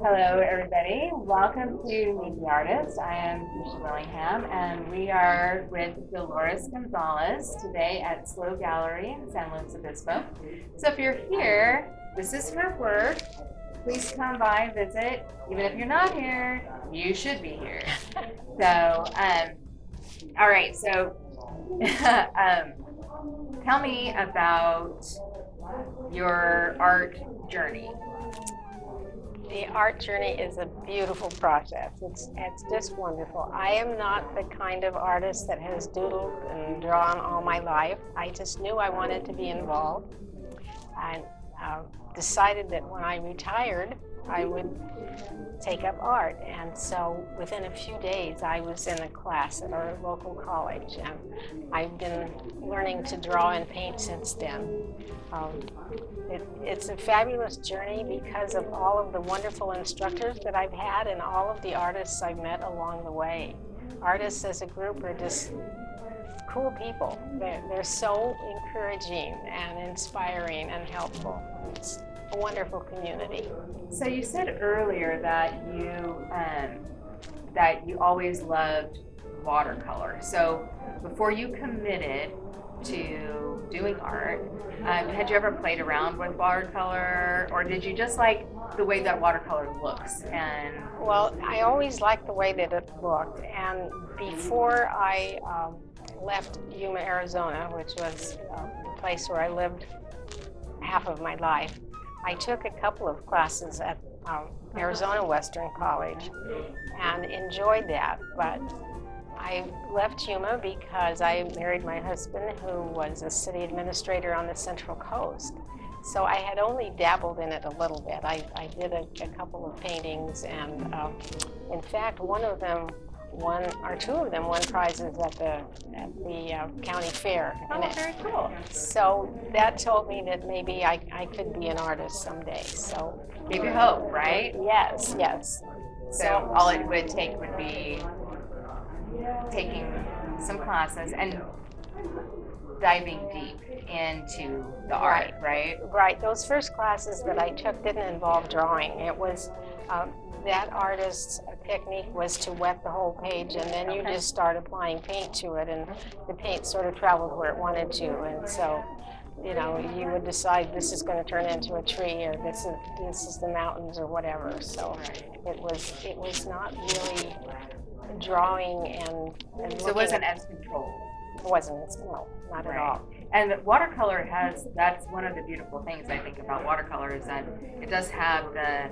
Hello, everybody. Welcome to Meet the Artist. I am Keisha Willingham, and we are with Dolores Gonzales today at Slow Gallery in San Luis Obispo. So if you're here, this is her work. Please come by, visit. Even if you're not here, you should be here. So, all right. So, tell me about your art journey. The art journey is a beautiful process. It's just wonderful. I am not the kind of artist that has doodled and drawn all my life. I just knew I wanted to be involved. I decided that when I retired, I would take up art. And so within a few days, I was in a class at our local college. And I've been learning to draw and paint since then. It's a fabulous journey because of all of the wonderful instructors that I've had and all of the artists I've met along the way. Artists as a group are just cool people. They're so encouraging and inspiring and helpful. It's a wonderful community. So you said earlier that you always loved watercolor. So before you committed to doing art, had you ever played around with watercolor, or did you just like the way that watercolor looks? And well, I always liked the way that it looked, and before I left Yuma, Arizona, which was the place where I lived half of my life, I took a couple of classes at Arizona Western College and enjoyed that, but I left Yuma because I married my husband, who was a city administrator on the Central Coast. So I had only dabbled in it a little bit. I did a couple of paintings, and in fact, one of them won, or two of them won prizes at the county fair. oh, very cool. So that told me that maybe I could be an artist someday. So Gave you hope, right? yes. So all it would take would be taking some classes and diving deep into the art, right? Right. Those first classes that I took didn't involve drawing. It was that artist's technique was to wet the whole page, and then you just start applying paint to it, and the paint sort of traveled where it wanted to. And so, you would decide this is going to turn into a tree, or this is the mountains, or whatever. So it was not really drawing and So it wasn't as controlled. It wasn't, no, not at all. And watercolor that's one of the beautiful things I think about watercolor is that it does have the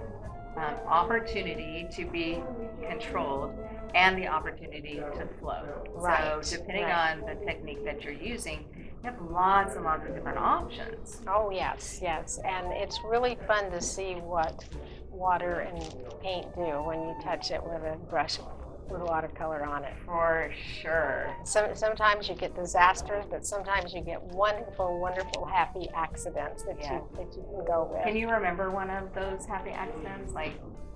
opportunity to be controlled and the opportunity to flow. Right. So depending on the technique that you're using, you have lots and lots of different options. Oh, yes. And it's really fun to see what water and paint do when you touch it with a brush with watercolor on it. For sure. Sometimes you get disasters, but sometimes you get wonderful, happy accidents that you can go with. Can you remember one of those happy accidents?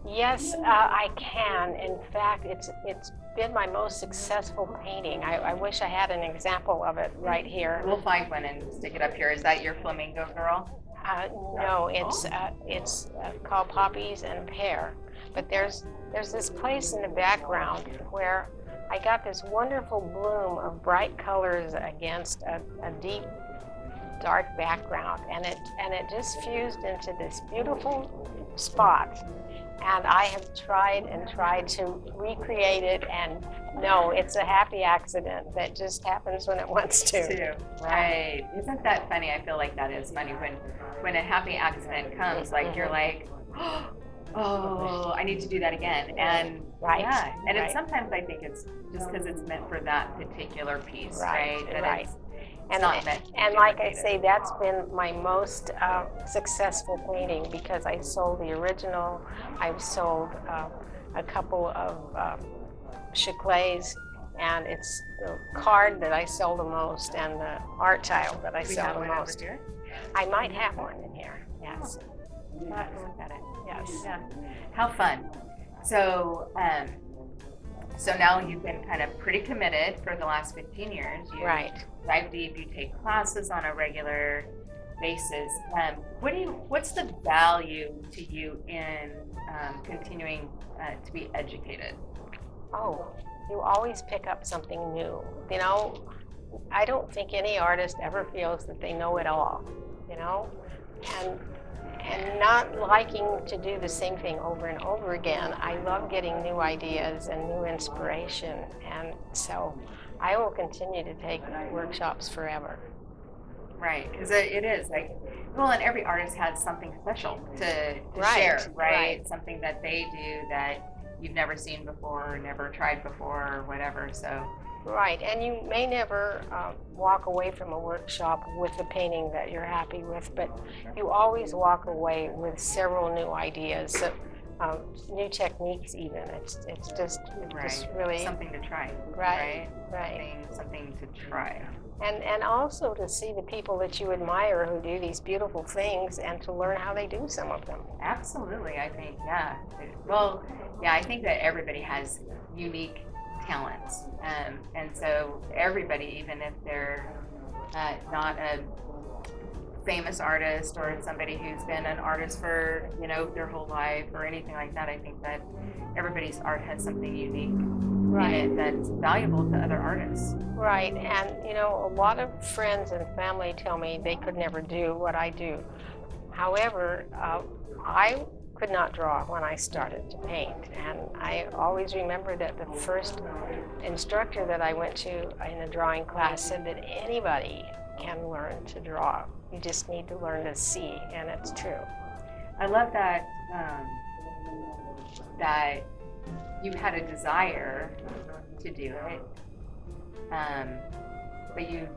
Yes, I can. In fact, it's been my most successful painting. I wish I had an example of it right here. We'll find one and stick it up here. Is that your flamingo girl? No, it's called Poppies and Pear. But there's this place in the background where I got this wonderful bloom of bright colors against a deep, dark background, and it just fused into this beautiful spot. And I have tried to recreate it, and no, it's a happy accident that just happens when it wants to. Right. Isn't that funny? I feel like that is funny when a happy accident comes, like you're like, oh, I need to do that again. And it's sometimes I think it's just because it's meant for that particular piece, right? And like I say, that's been my most successful painting because I sold the original. I've sold a couple of chiclets, and it's the card that I sell the most and the art tile that I sell the most. I might have one in here, yes. We'll have to look at it. Yes. Yeah. How fun. So, so now you've been kind of pretty committed for the last 15 years. You right. dive deep, you take classes on a regular basis. What's the value to you in continuing to be educated? Oh, you always pick up something new. You know, I don't think any artist ever feels that they know it all, you know? And not liking to do the same thing over and over again. I love getting new ideas and new inspiration. And so I will continue to take workshops forever. Right, because it is like, well, and every artist has something special to Right, share, right? right. Something that they do that you've never seen before, or never tried before, or whatever. So, Right, and you may never walk away from a workshop with the painting that you're happy with, but you always walk away with several new ideas, new techniques even. It's just right, really something to try, right, right? right. Something to try. And also to see the people that you admire who do these beautiful things and to learn how they do some of them. Absolutely, I think, yeah. Well, yeah, I think that everybody has unique talents, and so everybody, even if they're not a famous artist or somebody who's been an artist for their whole life or anything like that, I think that everybody's art has something unique Right. in it that's valuable to other artists. Right, and a lot of friends and family tell me they could never do what I do. However, I could not draw when I started to paint, and I always remember that the first instructor that I went to in a drawing class said that anybody can learn to draw. You just need to learn to see, and it's true. I love that that you had a desire to do it, but you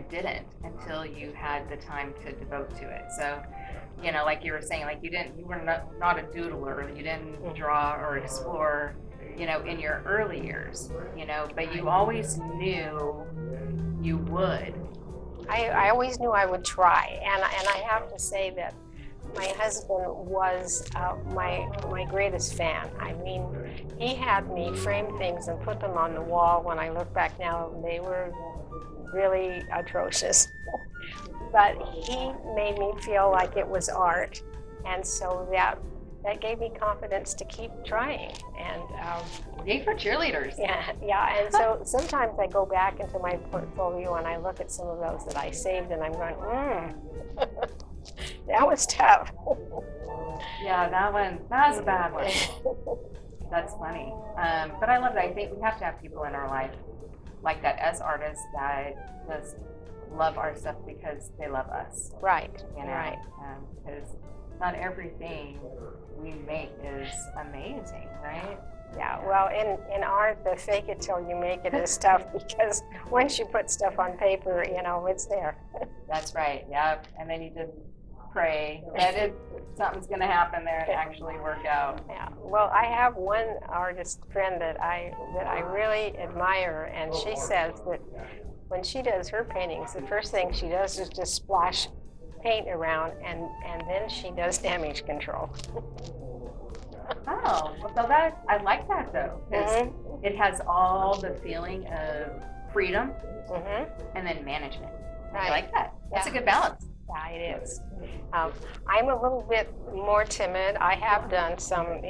didn't until you had the time to devote to it. So, like you were saying, like you were not a doodler, you didn't draw or explore, in your early years, but you always knew you would. I always knew I would try, and I have to say that my husband was my greatest fan. I mean, he had me frame things and put them on the wall. When I look back now, they were really atrocious. But he made me feel like it was art, and so that gave me confidence to keep trying. And yay for cheerleaders. yeah. And so sometimes I go back into my portfolio and I look at some of those that I saved, and I'm going, that was tough. Yeah, that was a bad one. That's funny. But I love that. I think we have to have people in our life like that as artists that just love our stuff because they love us. Right. Right. Because not everything we make is amazing, right? Yeah, well, in art, the fake it till you make it is tough because once you put stuff on paper, it's there. That's right, yep. And then you just pray that something's going to happen there and actually work out. Yeah, well, I have one artist friend that I really admire, and she says that when she does her paintings, the first thing she does is just splash paint around, and then she does damage control. Oh, so I like that though, because it has all the feeling of freedom and then management. Right. I like that. That's a good balance. Yeah, it is. I'm a little bit more timid. I have done some,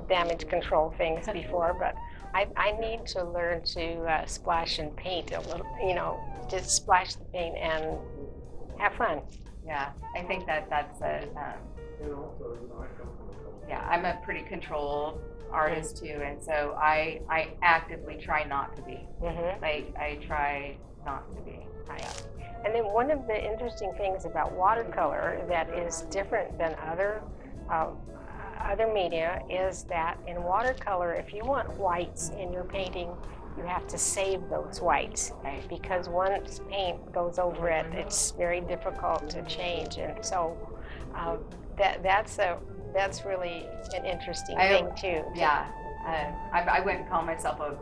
damage control things before, but I need to learn to splash and paint a little, just splash the paint and have fun. Yeah, I think that's I'm a pretty controlled artist too, and so I actively try not to be. I try not to be. And then one of the interesting things about watercolor that is different than other media is that in watercolor, if you want whites in your painting, you have to save those whites, because once paint goes over it, it's very difficult to change. And so that's really an interesting thing too. Yeah. I wouldn't call myself a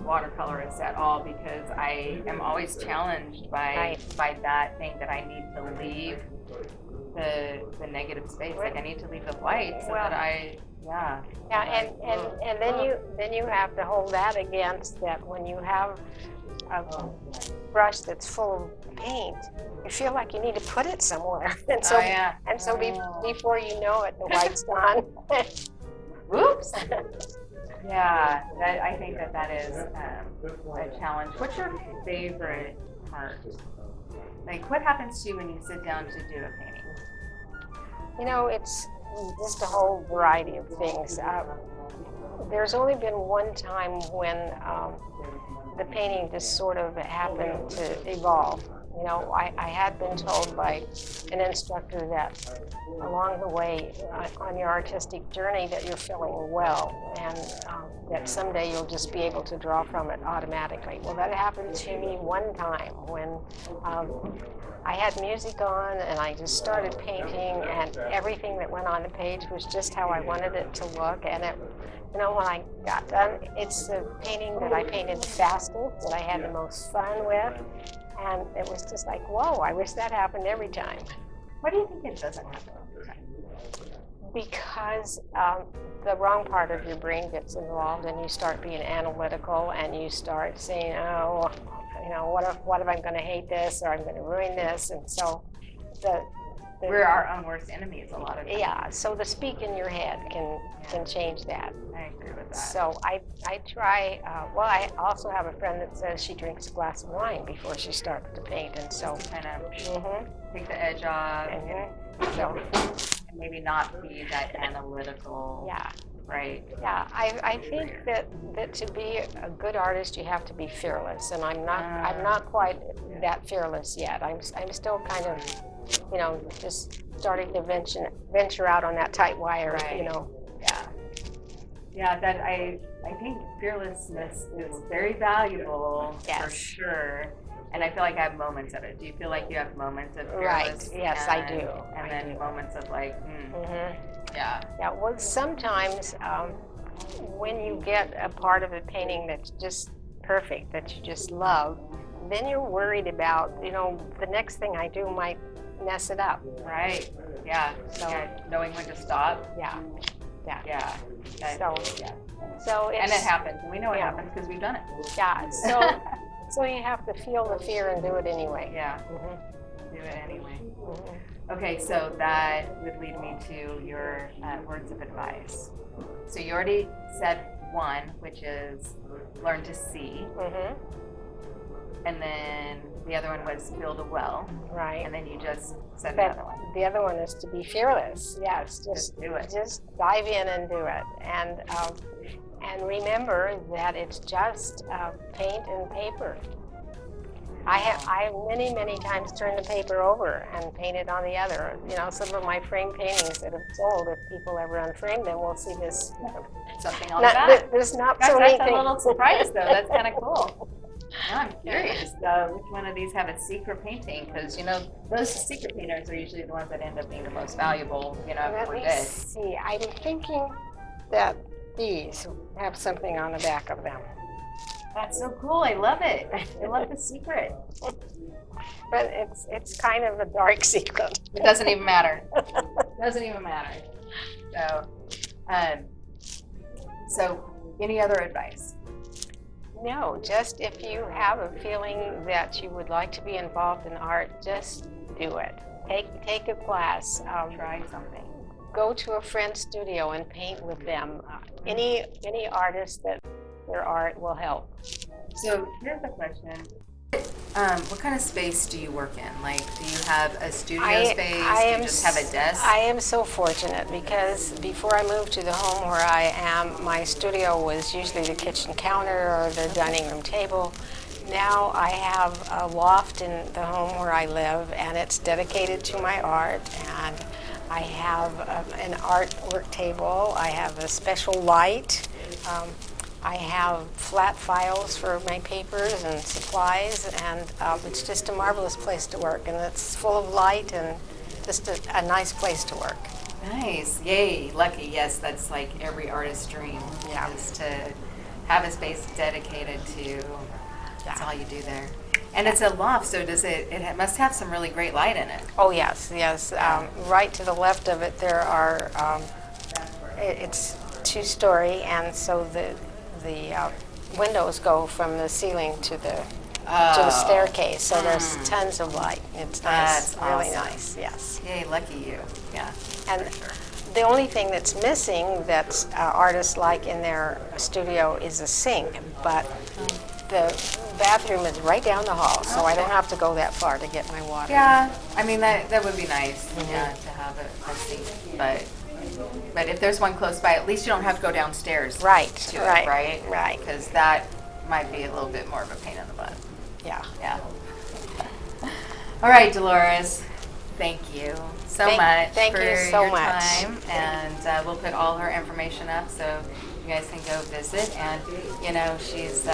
watercolorist at all, because I am always challenged by that thing that I need to leave the negative space. Like I need to leave the white so that I Yeah. Yeah, and then you have to hold that against that when you have a brush that's full of paint, you feel like you need to put it somewhere. And so Oh, yeah. before you know it, the white's gone. Whoops. Yeah, I think that is a challenge. What's your favorite part? Like, what happens to you when you sit down to do a painting? You know, it's just a whole variety of things. There's only been one time when the painting just sort of happened to evolve. You know, I had been told by an instructor that along the way on your artistic journey that you're feeling well and that someday you'll just be able to draw from it automatically. Well, that happened to me one time when I had music on and I just started painting and everything that went on the page was just how I wanted it to look. And it, you know, when I got done, it's the painting that I painted the fastest, that I had the most fun with. And it was just like, whoa, I wish that happened every time. Why do you think it doesn't happen all the time? Because the wrong part of your brain gets involved and you start being analytical and you start saying, oh, you know, what if I'm going to hate this or I'm going to ruin this? And so we're our own worst enemies a lot of times. Yeah, so the speak in your head can change that. I agree with that. So I try, well, I also have a friend that says she drinks a glass of wine before she starts to paint, and so kind of take the edge off, so and maybe not be that analytical. Yeah. Right. Yeah, I think that to be a good artist you have to be fearless, and I'm not quite that fearless yet. I'm still kind of, you know, just starting to venture out on that tight wire, right. You know. Yeah, that I think fearlessness is very valuable for sure. And I feel like I have moments of it. Do you feel like you have moments of fearless? Right. Yes, I do. And then moments of like, yeah. Yeah. Well, sometimes when you get a part of a painting that's just perfect, that you just love, then you're worried about, you know, the next thing I do might mess it up. Right. Yeah. So knowing when to stop. Yeah. So and it happens, and we know it happens because we've done it. Yeah. So you have to feel the fear and do it anyway. Yeah. Do it anyway. Okay, so that would lead me to your words of advice. So you already said one, which is learn to see. And then the other one was build a well. Right. And then you just said the other one. The other one is to be fearless. Yes, just do it. Just dive in and do it. And remember that it's just paint and paper. I have many times turned the paper over and painted on the other. You know, some of my framed paintings that have sold, if people ever unframe them, will see this something on the back. There's not so many That's a little surprise, though. That's kind of cool. Now I'm curious which one of these have a secret painting, because you know those secret painters are usually the ones that end up being the most valuable. You know, Let for me good. see. I'm thinking that these have something on the back of them. That's so cool. I love it. I love the secret. But it's kind of a dark secret. It doesn't even matter. Doesn't even matter. So any other advice? No, just if you have a feeling that you would like to be involved in art, just do it. Take a class. Try something. Go to a friend's studio and paint with them. Any artist that their art will help. So here's the question. What kind of space do you work in? Like, do you have a studio space? Do you just have a desk? I am so fortunate because before I moved to the home where I am, my studio was usually the kitchen counter or the dining room table. Now I have a loft in the home where I live, and it's dedicated to my art. And I have an art work table. I have a special light. I have flat files for my papers and supplies, and it's just a marvelous place to work, and it's full of light and just a nice place to work. Nice. Yay. Lucky. Yes, that's like every artist's dream, is to have a space dedicated to, that's all you do there. And it's a loft, so it must have some really great light in it. Oh, yes. Right to the left of it, there are it's two-story, and so the windows go from the ceiling to the staircase. So there's tons of light. It's nice, That's really awesome. nice. Yes. Yay, lucky you. Yeah. And for sure. the only thing that's missing that artists like in their studio is a sink, but the bathroom is right down the hall, so I don't have to go that far to get my water. Yeah, I mean, that would be nice, yeah, to have a sink, but if there's one close by, at least you don't have to go downstairs Right, to right, it, right? right. Because that might be a little bit more of a pain in the butt. Yeah. Yeah. All right, Dolores, thank you so much Thank for you so your much. time, and we'll put all her information up so you guys can go visit. And you know, she's.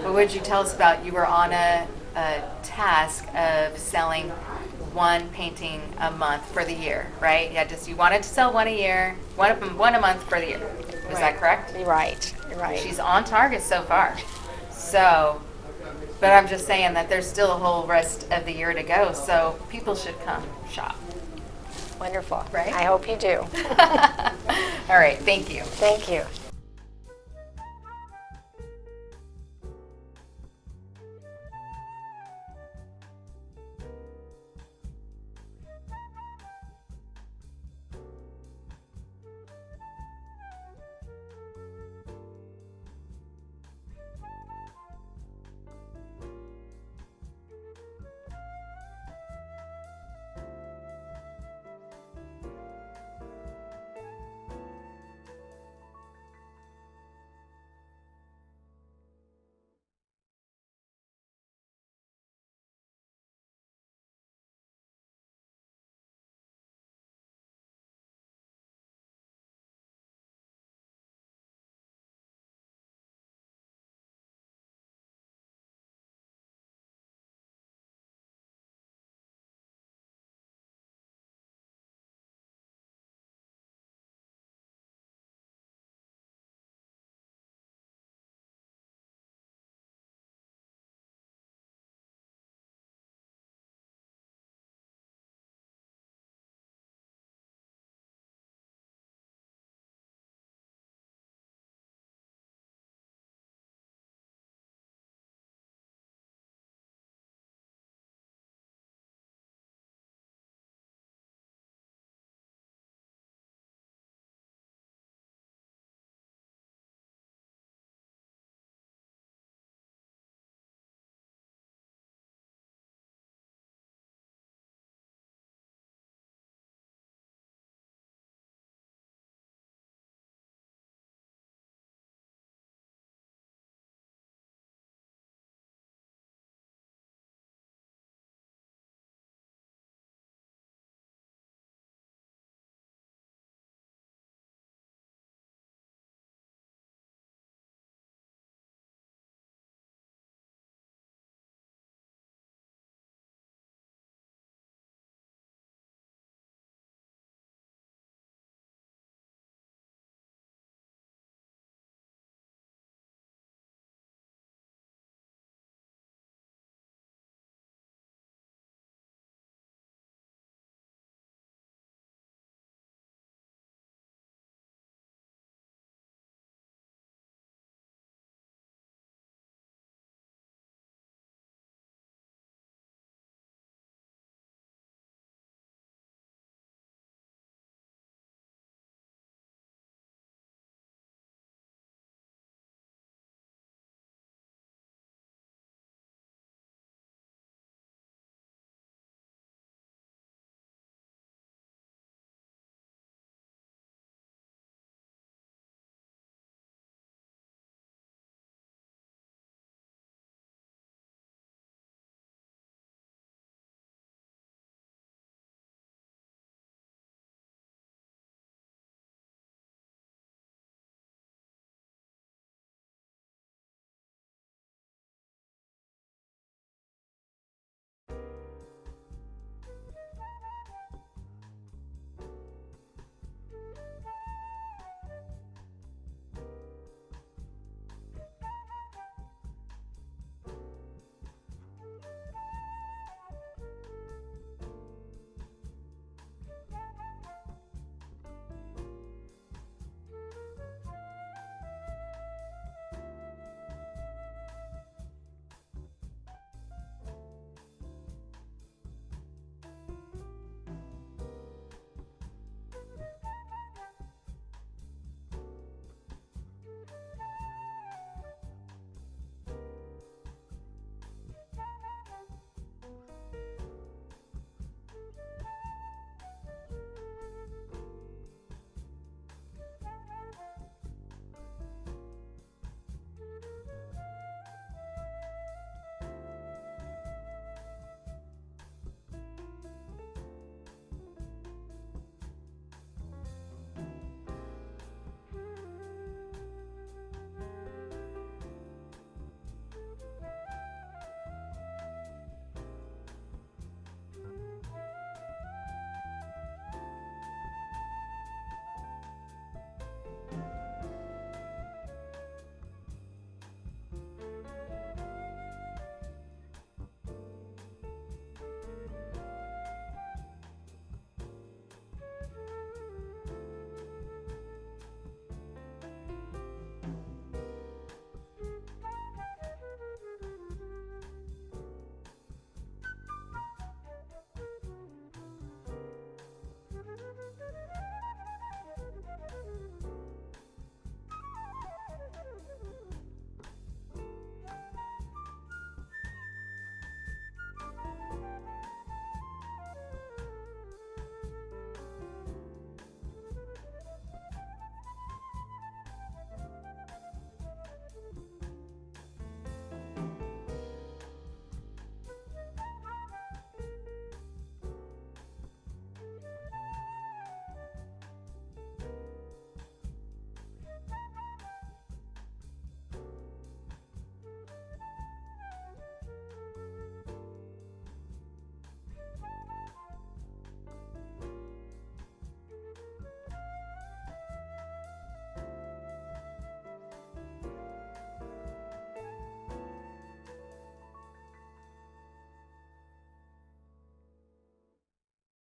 What would you tell us about? You were on a task of selling one painting a month for the year, right? Yeah, just you wanted to sell one a year, one a month for the year. Is that correct? Right, right. She's on target so far. So, but I'm just saying that there's still a whole rest of the year to go, so people should come shop. Wonderful. Right? I hope you do. All right, thank you. Thank you.